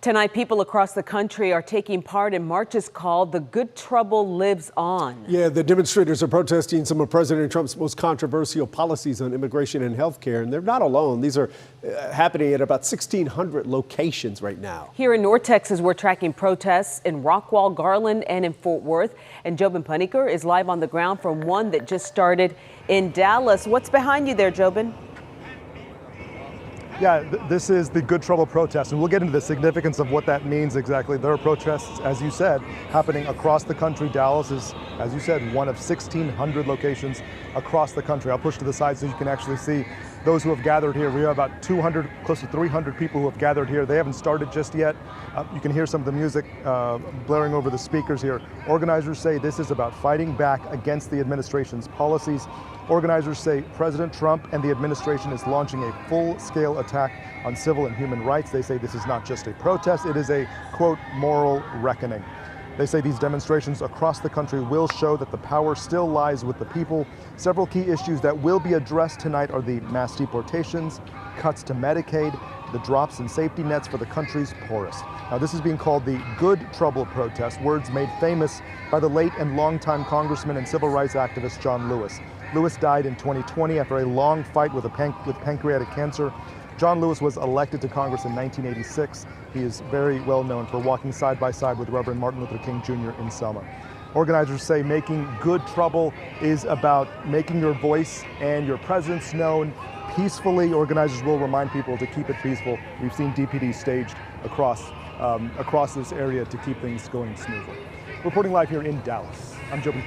Tonight, people across the country are taking part in marches called The Good Trouble Lives On. Yeah, the demonstrators are protesting some of President Trump's most controversial policies on immigration and health care. And they're not alone. These are happening at about 1,600 locations right now. Here in North Texas, we're tracking protests in Rockwall, Garland, and in Fort Worth. And Jobin Paniker is live on the ground from one that just started in Dallas. What's behind you there, Jobin? Yeah, this is the Good Trouble protest, and we'll get into the significance of what that means exactly. There are protests, as you said, happening across the country. Dallas is, as you said, one of 1,600 locations across the country. I'll push to the side so you can actually see those who have gathered here. We have about 200, close to 300 people who have gathered here. They haven't started just yet. You can hear some of the music blaring over the speakers here. Organizers say this is about fighting back against the administration's policies. Organizers say President Trump and the administration is launching a full-scale attack on civil and human rights. They say this is not just a protest, it is a, quote, moral reckoning. They say these demonstrations across the country will show that the power still lies with the people. Several key issues that will be addressed tonight are the mass deportations, cuts to Medicaid, the drops in safety nets for the country's poorest. Now, this is being called the Good Trouble protest, words made famous by the late and longtime congressman and civil rights activist John Lewis. Lewis died in 2020 after a long fight with pancreatic cancer. John Lewis was elected to Congress in 1986. He is very well known for walking side by side with Reverend Martin Luther King Jr. in Selma. Organizers say making good trouble is about making your voice and your presence known peacefully. Organizers will remind people to keep it peaceful. We've seen DPD staged across this area to keep things going smoothly. Reporting live here in Dallas, I'm Jobin.